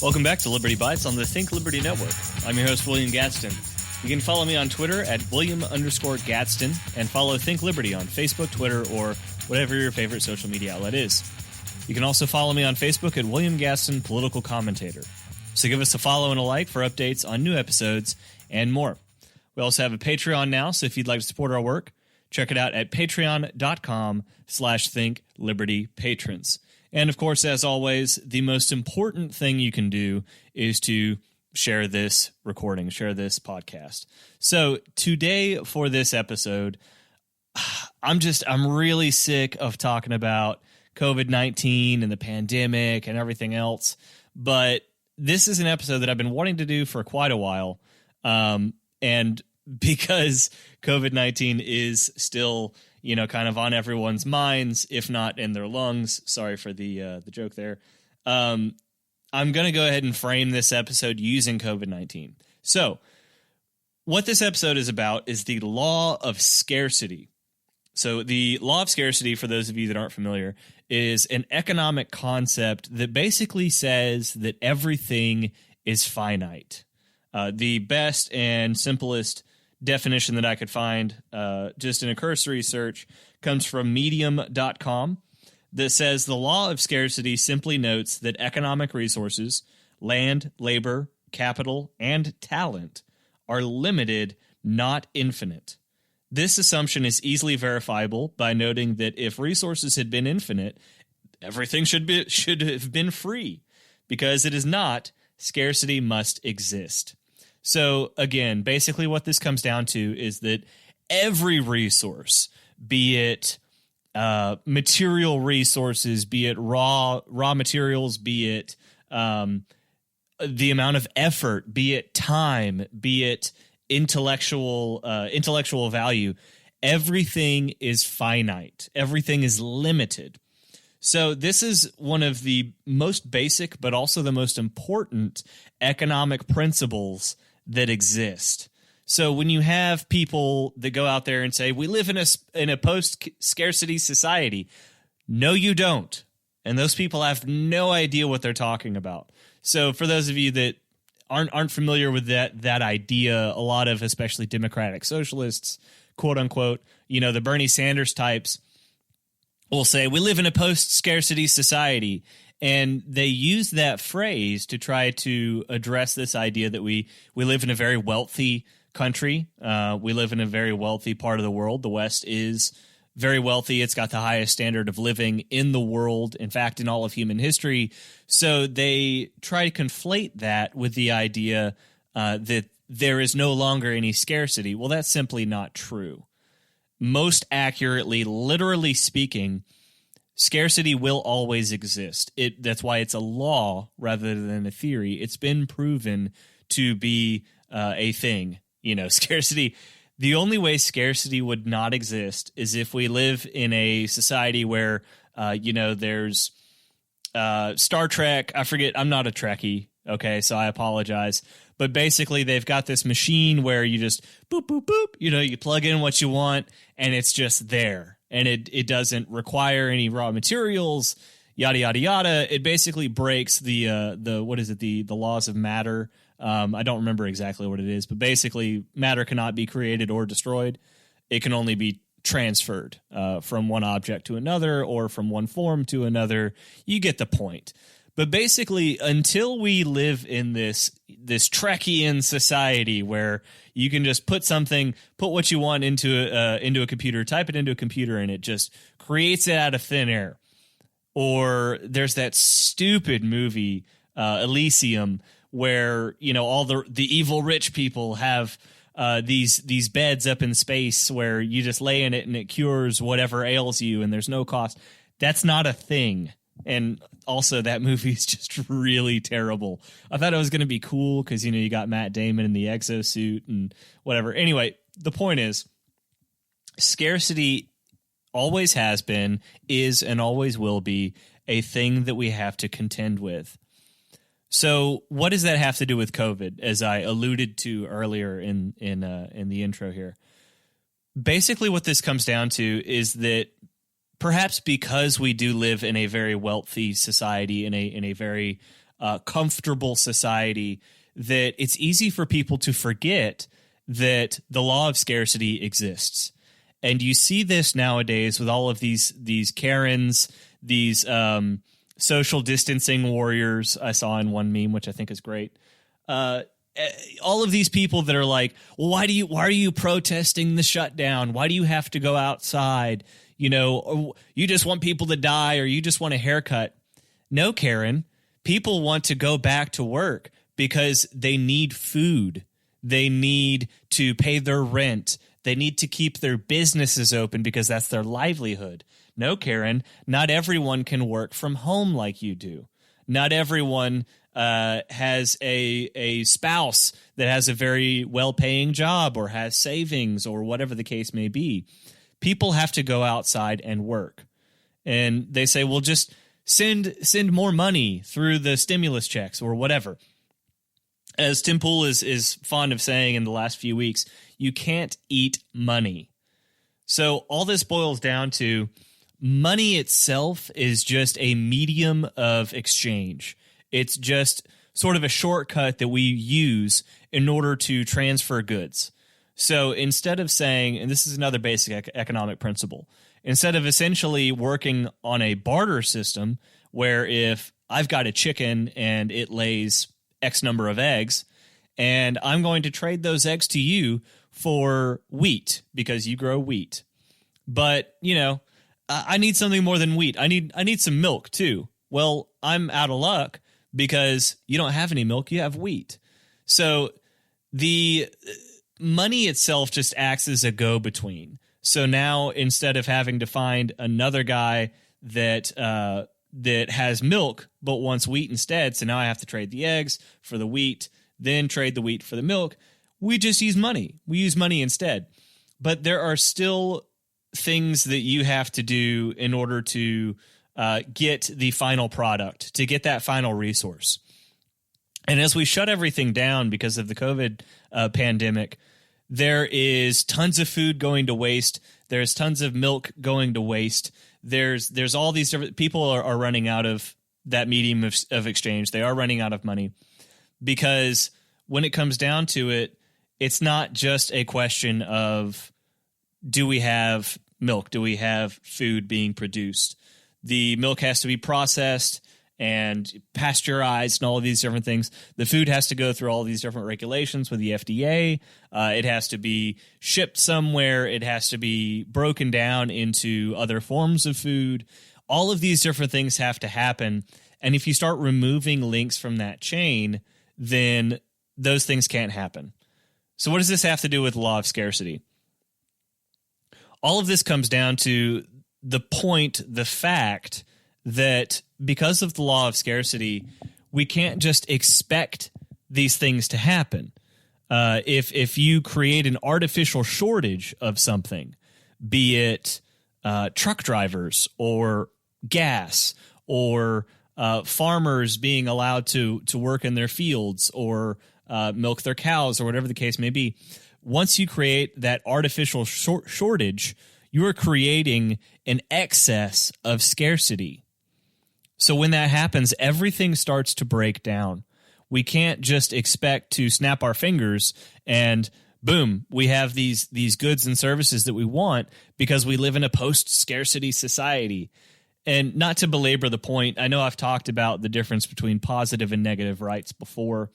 Welcome back to Liberty Bites on the Think Liberty Network. I'm your host, William Gadsden. You can follow me on Twitter at William_Gadsden and follow Think Liberty on Facebook, Twitter, or whatever your favorite social media outlet is. You can also follow me on Facebook at William Gadsden Political Commentator. So give us a follow and a like for updates on new episodes and more. We also have a Patreon now, so if you'd like to support our work, check it out at patreon.com/ThinkLibertyPatrons. And, of course, as always, the most important thing you can do is to share this recording, share this podcast. So today for this episode, I'm really sick of talking about COVID-19 and the pandemic and everything else. But this is an episode that I've been wanting to do for quite a while. And because COVID-19 is still, kind of on everyone's minds, if not in their lungs. Sorry for the joke there. I'm going to go ahead and frame this episode using COVID-19. So what this episode is about is the Law of Scarcity. So the Law of Scarcity, for those of you that aren't familiar, is an economic concept that basically says that everything is finite. The best and simplest definition that I could find, just in a cursory search, comes from medium.com that says the law of scarcity simply notes that economic resources, land, labor, capital, and talent are limited, not infinite. This assumption is easily verifiable by noting that if resources had been infinite, everything should have been free. Because it is not, scarcity must exist. So, again, basically what this comes down to is that every resource, be it material resources, be it raw materials, be it the amount of effort, be it time, be it intellectual value, everything is finite. Everything is limited. So this is one of the most basic but also the most important economic principles that exist. So when you have people that go out there and say, we live in a post-scarcity society, no, you don't. And those people have no idea what they're talking about. So for those of you that aren't familiar with that idea, a lot of especially democratic socialists, quote unquote, the Bernie Sanders types will say, we live in a post-scarcity society. And they use that phrase to try to address this idea that we live in a very wealthy country. We live in a very wealthy part of the world. The West is very wealthy. It's got the highest standard of living in the world, in fact, in all of human history. So they try to conflate that with the idea that there is no longer any scarcity. Well, that's simply not true. Most accurately, literally speaking, scarcity will always exist. That's why it's a law rather than a theory. It's been proven to be a thing. Scarcity. The only way scarcity would not exist is if we live in a society where, there's Star Trek. I forget. I'm not a Trekkie. Okay, so I apologize. But basically, they've got this machine where you just boop, boop, boop. You plug in what you want, and it's just there. And it doesn't require any raw materials, yada, yada, yada. It basically breaks the laws of matter. I don't remember exactly what it is, but basically matter cannot be created or destroyed. It can only be transferred from one object to another or from one form to another. You get the point. But basically, until we live in this Trekkian society where you can just put what you want into a computer, type it into a computer, and it just creates it out of thin air. Or there's that stupid movie Elysium, where all the evil rich people have these beds up in space where you just lay in it and it cures whatever ails you, and there's no cost. That's not a thing. And also, that movie is just really terrible. I thought it was going to be cool because, you got Matt Damon in the exosuit and whatever. Anyway, the point is, scarcity always has been, is, and always will be a thing that we have to contend with. So what does that have to do with COVID, as I alluded to earlier in the intro here? Basically, what this comes down to is that perhaps because we do live in a very wealthy society, in a very comfortable society that it's easy for people to forget that the law of scarcity exists. And you see this nowadays with all of these Karens, these social distancing warriors. I saw in one meme, which I think is great. All of these people that are like, well, why are you protesting the shutdown? Why do you have to go outside? Or you just want people to die, or you just want a haircut. No, Karen, people want to go back to work because they need food. They need to pay their rent. They need to keep their businesses open because that's their livelihood. No, Karen, not everyone can work from home like you do. Not everyone has a spouse that has a very well-paying job or has savings or whatever the case may be. People have to go outside and work. And they say, well, just send more money through the stimulus checks or whatever. As Tim Pool is fond of saying in the last few weeks, you can't eat money. So all this boils down to money itself is just a medium of exchange. It's just sort of a shortcut that we use in order to transfer goods. So instead of saying, and this is another basic economic principle, instead of essentially working on a barter system where if I've got a chicken and it lays X number of eggs, and I'm going to trade those eggs to you for wheat because you grow wheat. But, I need something more than wheat. I need some milk too. Well, I'm out of luck because you don't have any milk, you have wheat. So the money itself just acts as a go-between. So now instead of having to find another guy that has milk but wants wheat instead, so now I have to trade the eggs for the wheat, then trade the wheat for the milk, we just use money. We use money instead. But there are still things that you have to do in order to get the final product, to get that final resource. And as we shut everything down because of the COVID pandemic, there is tons of food going to waste. There's tons of milk going to waste. There's all these different people are running out of that medium of exchange. They are running out of money because when it comes down to it, it's not just a question of do we have milk? Do we have food being produced? The milk has to be processed and pasteurized and all of these different things. The food has to go through all these different regulations with the FDA. It has to be shipped somewhere. It has to be broken down into other forms of food. All of these different things have to happen. And if you start removing links from that chain, then those things can't happen. So what does this have to do with the law of scarcity? All of this comes down to the fact that because of the law of scarcity, we can't just expect these things to happen. If you create an artificial shortage of something, be it truck drivers or gas or farmers being allowed to work in their fields or milk their cows or whatever the case may be, once you create that artificial shortage, you are creating an excess of scarcity. So when that happens, everything starts to break down. We can't just expect to snap our fingers and boom, we have these goods and services that we want because we live in a post-scarcity society. And not to belabor the point, I know I've talked about the difference between positive and negative rights before.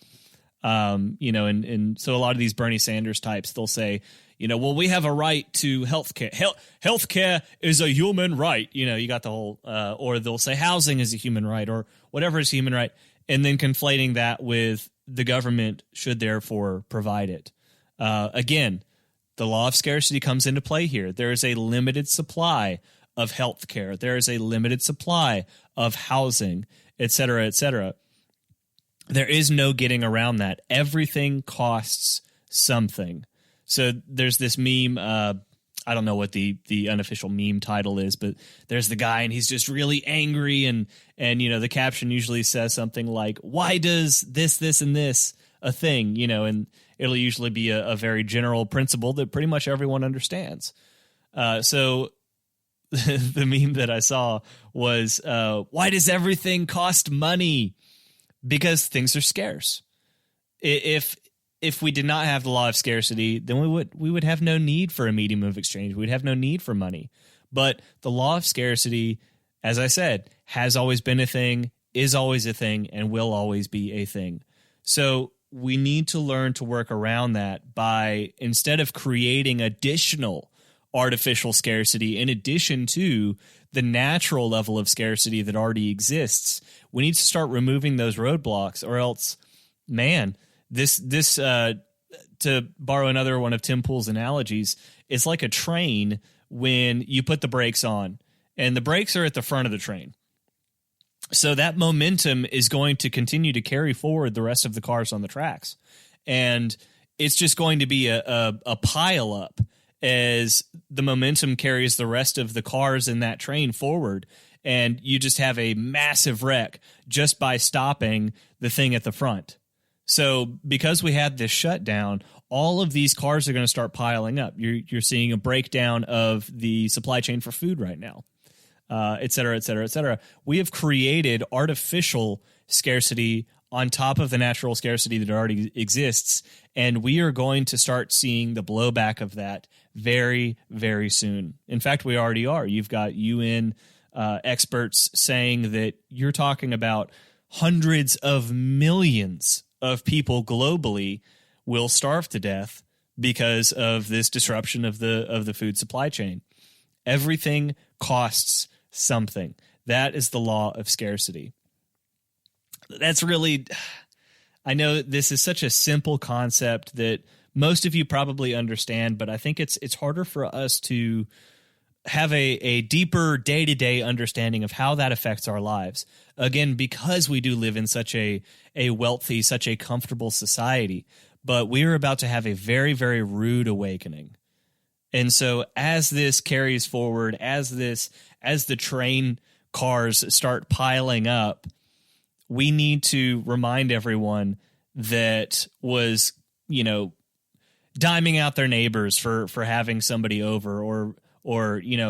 And so a lot of these Bernie Sanders types, they'll say, well, we have a right to healthcare. Healthcare is a human right. You got the whole, or they'll say housing is a human right or whatever is a human right. And then conflating that with the government should therefore provide it. Again, the law of scarcity comes into play here. There is a limited supply of healthcare. There is a limited supply of housing, et cetera, et cetera. There is no getting around that. Everything costs something. So there's this meme. I don't know what the unofficial meme title is, but there's the guy and he's just really angry. And the caption usually says something like, why does this, and this a thing? And it'll usually be a very general principle that pretty much everyone understands. So the meme that I saw was, why does everything cost money? because things are scarce. If we did not have the law of scarcity, then we would have no need for a medium of exchange. We'd have no need for money. But the law of scarcity, as I said, has always been a thing, is always a thing, and will always be a thing. So we need to learn to work around that by, instead of creating additional artificial scarcity in addition to the natural level of scarcity that already exists, we need to start removing those roadblocks, or else, man, this to borrow another one of Tim Pool's analogies, it's like a train when you put the brakes on, and the brakes are at the front of the train. So that momentum is going to continue to carry forward the rest of the cars on the tracks. And it's just going to be a pile up as the momentum carries the rest of the cars in that train forward. And you just have a massive wreck just by stopping the thing at the front. So because we had this shutdown, all of these cars are going to start piling up. You're seeing a breakdown of the supply chain for food right now. Et cetera, et cetera, et cetera. We have created artificial scarcity on top of the natural scarcity that already exists, and we are going to start seeing the blowback of that very, very soon. In fact, we already are. You've got UN experts saying that you're talking about hundreds of millions of people globally will starve to death because of this disruption of the food supply chain. Everything costs something. That is the law of scarcity. That's really, I know this is such a simple concept that most of you probably understand, but I think it's harder for us to have a deeper day-to-day understanding of how that affects our lives. Again, because we do live in such a wealthy, such a comfortable society, but we are about to have a very, very rude awakening. And so as this carries forward, as the train cars start piling up, we need to remind everyone that was, diming out their neighbors for having somebody over, or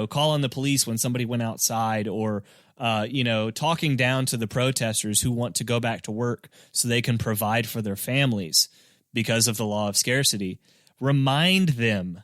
calling the police when somebody went outside, or talking down to the protesters who want to go back to work so they can provide for their families because of the law of scarcity. Remind them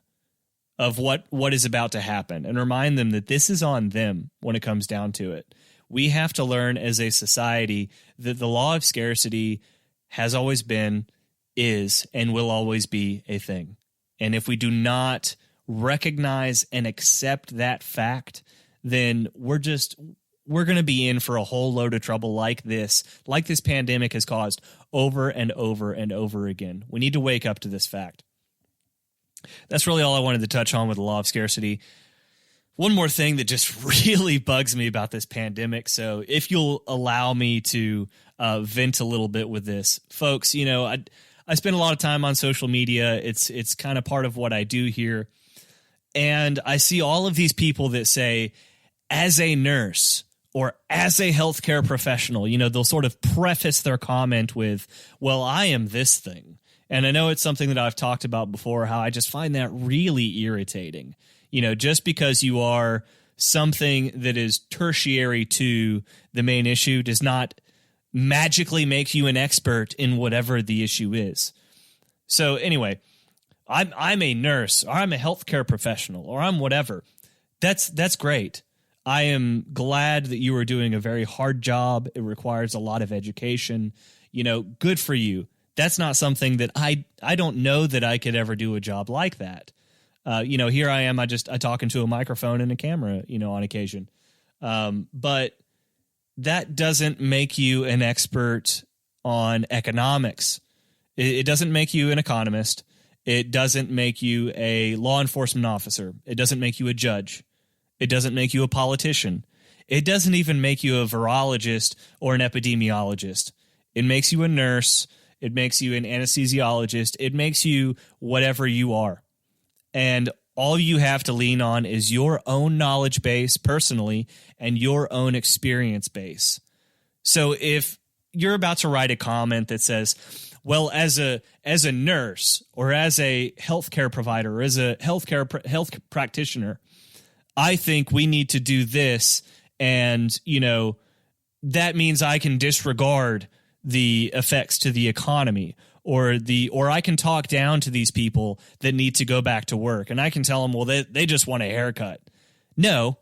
of what is about to happen, and remind them that this is on them when it comes down to it. We have to learn as a society that the law of scarcity has always been, is, and will always be a thing. And if we do not recognize and accept that fact, then we're going to be in for a whole load of trouble like this pandemic has caused over and over and over again. We need to wake up to this fact. That's really all I wanted to touch on with the law of scarcity. One more thing that just really bugs me about this pandemic. So if you'll allow me to vent a little bit with this, folks, I spend a lot of time on social media. It's kind of part of what I do here. And I see all of these people that say, as a nurse or as a healthcare professional, they'll sort of preface their comment with, well, I am this thing. And I know it's something that I've talked about before, how I just find that really irritating. Just because you are something that is tertiary to the main issue does not magically make you an expert in whatever the issue is. So anyway, I'm a nurse, or I'm a healthcare professional, or I'm whatever. That's great. I am glad that you are doing a very hard job. It requires a lot of education. Good for you. That's not something that I don't know that I could ever do a job like that. Here I am, I talk into a microphone and a camera, on occasion. But that doesn't make you an expert on economics. It doesn't make you an economist. It doesn't make you a law enforcement officer. It doesn't make you a judge. It doesn't make you a politician. It doesn't even make you a virologist or an epidemiologist. It makes you a nurse. It makes you an anesthesiologist. It makes you whatever you are. And all you have to lean on is your own knowledge base personally and your own experience base. So if you're about to write a comment that says, well, as a nurse or as a healthcare provider or as a health practitioner, I think we need to do this. And, that means I can disregard the effects to the economy, or I can talk down to these people that need to go back to work, and I can tell them, well, they just want a haircut. No,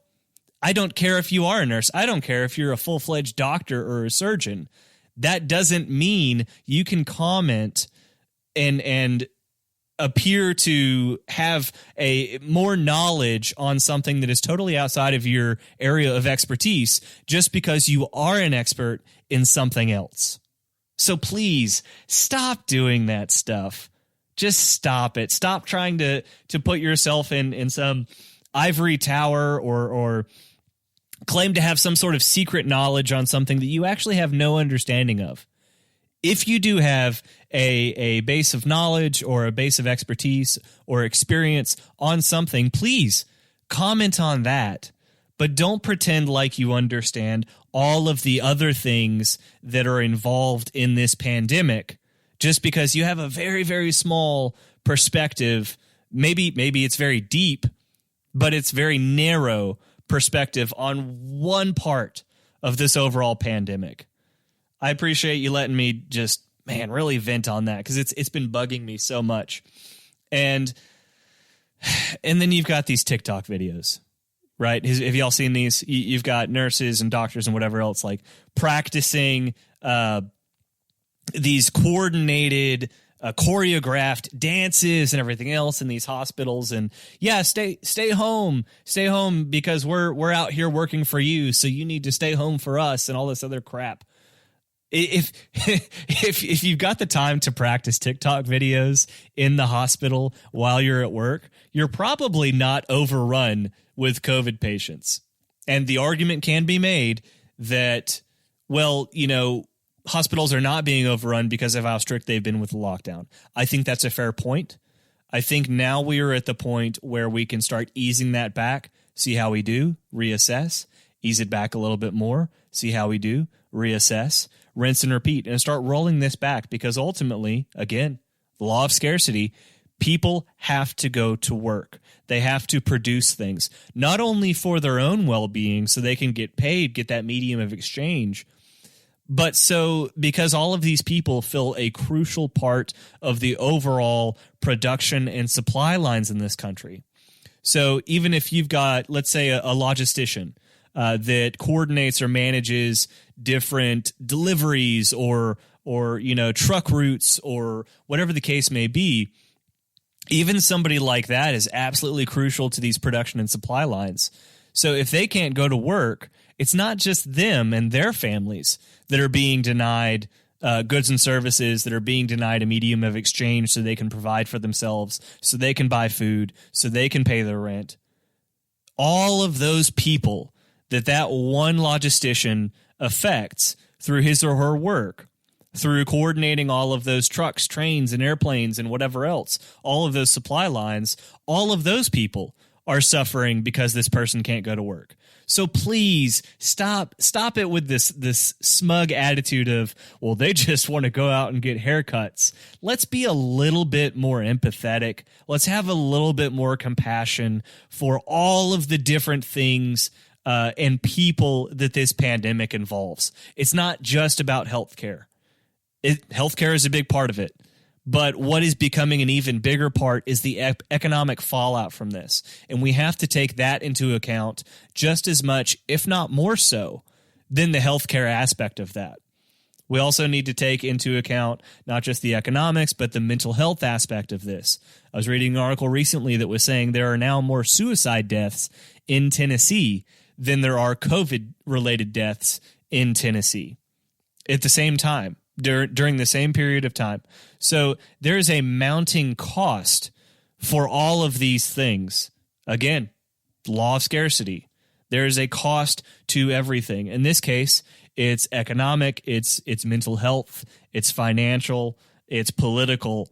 I don't care if you are a nurse. I don't care if you're a full-fledged doctor or a surgeon. That doesn't mean you can comment and appear to have a more knowledge on something that is totally outside of your area of expertise just because you are an expert in something else. So please stop doing that stuff. Just stop it. Stop trying to put yourself in some ivory tower or claim to have some sort of secret knowledge on something that you actually have no understanding of. If you do have a base of knowledge or a base of expertise or experience on something, please comment on that. But don't pretend like you understand all of the other things that are involved in this pandemic just because you have a very, very small perspective. Maybe it's very deep, but it's very narrow perspective on one part of this overall pandemic. I appreciate you letting me just, really vent on that because it's been bugging me so much. And then you've got these TikTok videos, right? Have y'all seen these? You've got nurses and doctors and whatever else like practicing these coordinated, choreographed dances and everything else in these hospitals. And yeah, stay home because we're out here working for you. So you need to stay home for us and all this other crap. If you've got the time to practice TikTok videos in the hospital while you're at work, you're probably not overrun with COVID patients. And the argument can be made that, hospitals are not being overrun because of how strict they've been with the lockdown. I think that's a fair point. I think now we are at the point where we can start easing that back, see how we do, reassess, ease it back a little bit more, see how we do, reassess, rinse and repeat, and start rolling this back because ultimately, again, the law of scarcity, people have to go to work. They have to produce things, not only for their own well-being so they can get paid, get that medium of exchange, but so because all of these people fill a crucial part of the overall production and supply lines in this country. So even if you've got, let's say, a logistician that coordinates or manages different deliveries or truck routes or whatever the case may be, even somebody like that is absolutely crucial to these production and supply lines. So if they can't go to work, it's not just them and their families that are being denied goods and services, that are being denied a medium of exchange so they can provide for themselves, so they can buy food, so they can pay their rent. All of those people that one logistician affects through his or her work, through coordinating all of those trucks, trains, and airplanes and whatever else, all of those supply lines, all of those people are suffering because this person can't go to work. So please stop it with this smug attitude of, well, they just want to go out and get haircuts. Let's be a little bit more empathetic. Let's have a little bit more compassion for all of the different things and people that this pandemic involves. It's not just about healthcare. Healthcare is a big part of it. But what is becoming an even bigger part is the economic fallout from this. And we have to take that into account just as much, if not more so, than the healthcare aspect of that. We also need to take into account not just the economics, but the mental health aspect of this. I was reading an article recently that was saying there are now more suicide deaths in Tennessee than there are COVID-related deaths in Tennessee at the same time. During the same period of time. So there is a mounting cost for all of these things. Again, law of scarcity. There is a cost to everything. In this case, it's economic, it's mental health, it's financial, it's political,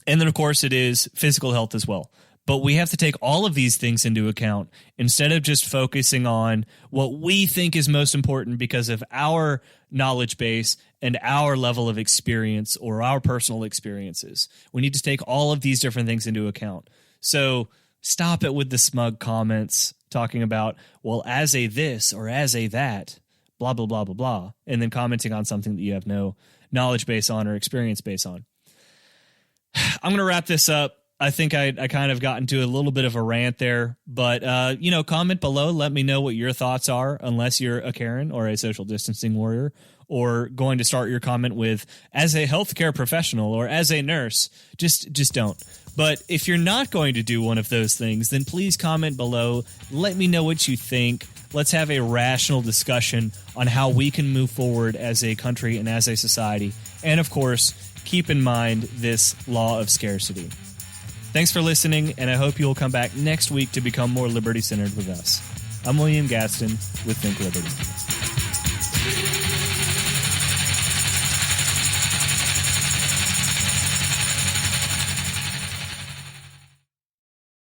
and then, of course, it is physical health as well. But we have to take all of these things into account instead of just focusing on what we think is most important because of our knowledge base and our level of experience or our personal experiences. We need to take all of these different things into account. So stop it with the smug comments talking about, well, as a this or as a that. blah, blah, blah, blah, blah, and then commenting on something that you have no knowledge base on or experience base on. I'm going to wrap this up. I think I kind of got into a little bit of a rant there, but, comment below. Let me know what your thoughts are, unless you're a Karen or a social distancing warrior, or going to start your comment with, as a healthcare professional or as a nurse. Just don't. But if you're not going to do one of those things, then please comment below. Let me know what you think. Let's have a rational discussion on how we can move forward as a country and as a society. And of course, keep in mind this law of scarcity. Thanks for listening, and I hope you'll come back next week to become more liberty-centered with us. I'm William Gaston with Think Liberty.